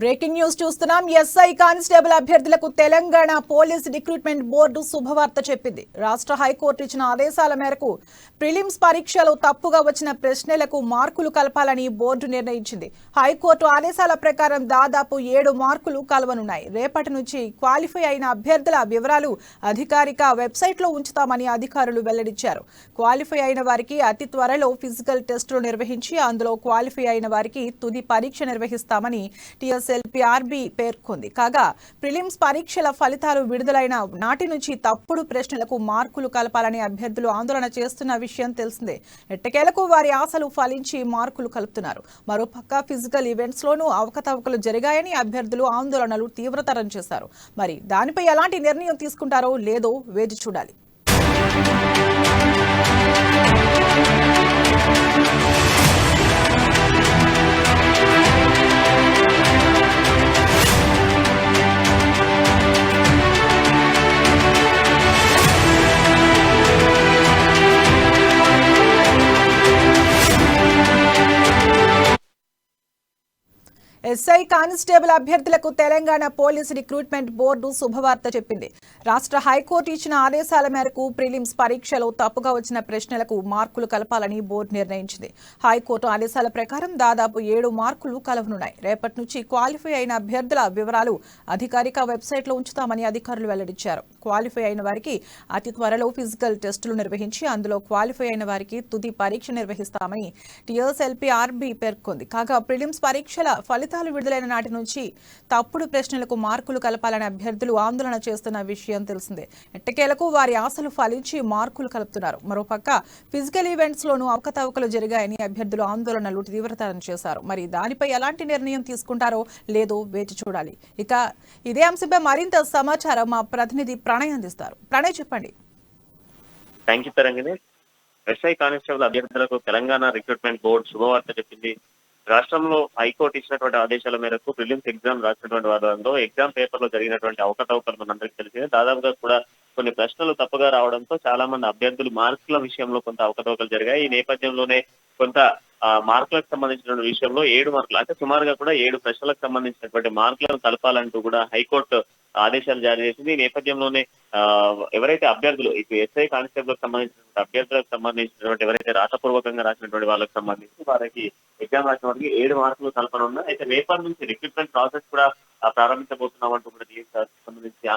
Breaking news చూస్తున్నాం. SI constable అభ్యర్థులకు Telangana police recruitment board శుభవార్త చెప్పింది. రాష్ట్ర హైకోర్టు ఇచ్చిన ఆదేశాల మేరకు ప్రిలిమ్స్ పరీక్షలో తప్పుగా వచ్చిన ప్రశ్నలకు మార్కులు కలపాలని బోర్డు నిర్ణయించింది. హైకోర్టు ఆదేశాల ప్రకారం దాదాపు 7 మార్కులు కలవనున్నాయి. రేపటి నుంచి క్వాలిఫై అయిన అభ్యర్థుల వివరాలు అధికారిక వెబ్సైట్లో ఉంచుతామని అధికారులు వెల్లడించారు. క్వాలిఫై అయిన వారికి అతి త్వరలో ఫిజికల్ టెస్టులు నిర్వహించి అందులో క్వాలిఫై అయిన వారికి తుది పరీక్ష నిర్వహిస్తామని టీఎస్ఎల్పీఆర్బీ పేర్కొంది. కాగా ప్రిలిమ్స్ పరీక్షల ఫలితాలు విడుదలైన నాటి నుంచి తప్పుడు ప్రశ్నలకు మార్కులు కలపాలని అభ్యర్థులు ఆందోళన చేస్తున్న విషయం తెలిసిందే. ఎట్టకేలకు వారి ఆశలు ఫలించి మార్కులు కలుపుతున్నారు. మరోపక్క ఫిజికల్ ఈవెంట్స్ లోనూ అవకతవకలు జరిగాయని అభ్యర్థులు ఆందోళనలు తీవ్రతరం చేశారు. మరి దానిపై ఎలాంటి నిర్ణయం తీసుకుంటారో లేదో వేచి చూడాలి. ఎస్ఐ కానిస్టేబుల్ అభ్యర్థులకు తెలంగాణ పోలీసు రిక్రూట్మెంట్ బోర్డు శుభవార్త చెప్పింది. రాష్ట్ర హైకోర్టు ఇచ్చిన ఆదేశాల మేరకు ప్రిలిమ్స్ పరీక్షలో తప్పుగా వచ్చిన ప్రశ్నలకు మార్కులు కలపాలని బోర్డు నిర్ణయించింది. హైకోర్టు ఆదేశాల ప్రకారం దాదాపు 7 మార్కులు కలవనున్నాయి. రేపటి నుంచి క్వాలిఫై అయిన అభ్యర్థుల వివరాలు అధికారిక వెబ్సైట్లో ఉంచుతామని అధికారులు వెల్లడించారు. క్వాలిఫై అయిన వారికి అతి త్వరలో ఫిజికల్ టెస్టులు నిర్వహించి అందులో క్వాలిఫై అయిన వారికి తుది పరీక్ష నిర్వహిస్తామని టీఎస్ఎల్పీఆర్బీ పేర్కొంది. కాగా ప్రిలిమ్స్ పరీక్షల ఫలితాలు విడుదలైన నాటి నుంచి తప్పుడు ప్రశ్నలకు మార్కులు కలపాలని అభ్యర్థులు ఆందోళన చేస్తున్న విషయం తెలిసిందే. ఎట్టకేలకు వారి ఆశలు ఫలించి మార్కులు కలుపుతున్నారు. మరోపక్క ఫిజికల్ ఈవెంట్స్ లోనూ అవకతవకలు జరిగాయని అభ్యర్థులు ఆందోళనలు తీవ్రతరం చేశారు. మరి దానిపై ఎలాంటి నిర్ణయం తీసుకుంటారో లేదో వేచి చూడాలి. ఇక ఇదే అంశంపై మరింత సమాచారం మా ప్రతినిధి ప్రణయ్ అందిస్తారు. ప్రణయ్, చెప్పండి. ఎస్ఐ కానిస్టేబుల్ అభ్యర్థులకు తెలంగాణ రిక్రూట్మెంట్ బోర్డు శుభవార్త చెప్పింది. రాష్ట్రంలో హైకోర్టు ఇచ్చినటువంటి ఆదేశాల మేరకు ప్రిలిమ్స్ ఎగ్జామ్ రాసినటువంటి వారంలో ఎగ్జామ్ పేపర్ లో జరిగినటువంటి అవకతవకలు మనందరికీ తెలిసిందే. దాదాపుగా కూడా కొన్ని ప్రశ్నలు తప్పుగా రావడంతో చాలా మంది అభ్యర్థులు మార్కుల విషయంలో కొంత అవకతవకలు జరిగాయి. ఈ నేపథ్యంలోనే కొంత మార్కులకు సంబంధించిన విషయంలో 7 మార్కులు అంటే సుమారుగా కూడా 7 ప్రశ్నలకు సంబంధించినటువంటి మార్కులను కలపాలంటూ కూడా హైకోర్టు ఆదేశాలు జారీ చేసింది. ఈ నేపథ్యంలోనే ఎవరైతే అభ్యర్థులు ఇటు ఎస్ఐ కానిస్టేబుల్ సంబంధించినటువంటి అభ్యర్థులకు సంబంధించినటువంటి ఎవరైతే రాతపూర్వకంగా రాసినటువంటి వాళ్ళకి సంబంధించి వారికి ఎగ్జామ్ రాసిన వారికి 7 మార్కులు కల్పనున్నా. అయితే రేపటి నుంచి రిక్రూట్మెంట్ ప్రాసెస్ కూడా ప్రారంభించబోతున్నామంటూ కూడా సంబంధించి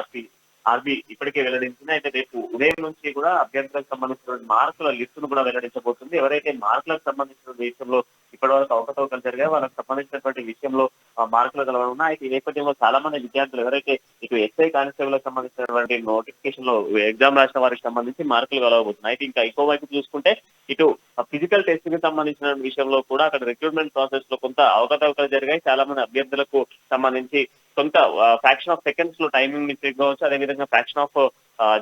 ఆర్బీ ఇప్పటికే వెల్లడించింది. అయితే రేపు ఉదయం నుంచి కూడా అభ్యర్థులకు సంబంధించిన మార్కుల లిస్టును కూడా వెల్లడించబోతుంది. ఎవరైతే మార్కులకు సంబంధించిన విషయంలో ఇప్పటి వరకు అవకతవకలు జరిగాయి వాళ్ళకి సంబంధించినటువంటి విషయంలో మార్కులు కలవనున్నా. అయితే ఈ నేపథ్యంలో చాలా మంది విద్యార్థులు ఎవరైతే ఇటు ఎస్ఐ కానిస్టేబుల్ కి సంబంధించినటువంటి నోటిఫికేషన్ లో ఎగ్జామ్ రాసిన వారికి సంబంధించి మార్కులు కలవబోతున్నాయి. అయితే ఇంకా ఇంకో వైపు చూసుకుంటే ఇటు ఫిజికల్ టెస్ట్ కి సంబంధించిన విషయంలో కూడా అక్కడ రిక్రూట్మెంట్ ప్రాసెస్ లో కొంత అవకతవకలు జరిగాయి. చాలా మంది అభ్యర్థులకు సంబంధించి కొంత ఫ్రాక్షన్ ఆఫ్ సెకండ్స్ లో టైమింగ్ మిస్టేక్ కావచ్చు, అదేవిధంగా ఫ్రాక్షన్ ఆఫ్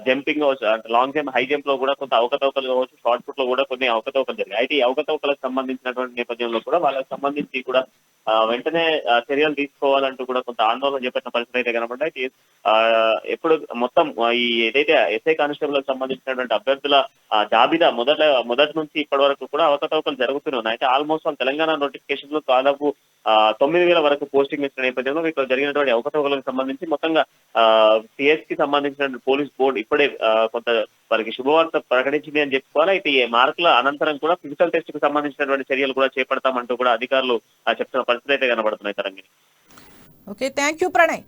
జంపింగ్ కావచ్చు, అంటే లాంగ్ జంప్, హై జంప్ లో కూడా కొంత అవకతవకలు కావచ్చు, షార్ట్ పుట్ లో కూడా కొన్ని అవకతవకలు జరిగాయి. అయితే ఈ అవకతవకలకు సంబంధించినటువంటి నేపథ్యంలో కూడా వాళ్ళకి సంబంధించి కూడా వెంటనే చర్యలు తీసుకోవాలంటూ కూడా కొంత ఆందోళన చేపట్టిన పరిస్థితి అయితే కనబడ్డాయి. ఎప్పుడు మొత్తం ఈ ఏదైతే ఎస్ఐ కానిస్టేబుల్ కి సంబంధించినటువంటి అభ్యర్థుల జాబితా మొదటి నుంచి ఇప్పటి వరకు కూడా అవకతవకలు జరుగుతూనే అయితే ఆల్మోస్ట్ తెలంగాణ నోటిఫికేషన్ లో దాదాపు 9,000 వరకు పోస్టింగ్ ఇచ్చిన నేపథ్యంలో ఇక్కడ జరిగినటువంటి అవకతవకలకు సంబంధించి మొత్తంగా సిఎస్ కి సంబంధించిన పోలీస్ బోర్డు ఇప్పుడే కొంత వారికి శుభవార్త ప్రకటించింది అని చెప్పుకోవాలి. అయితే ఈ మార్కుల అనంతరం కూడా ఫిజికల్ టెస్ట్ కి సంబంధించినటువంటి చర్యలు కూడా చేపడతామంటూ కూడా అధికారులు చెప్తున్న పరిస్థితి అయితే కనబడుతున్నాయి. Tarangini. Okay, thank you Pranay.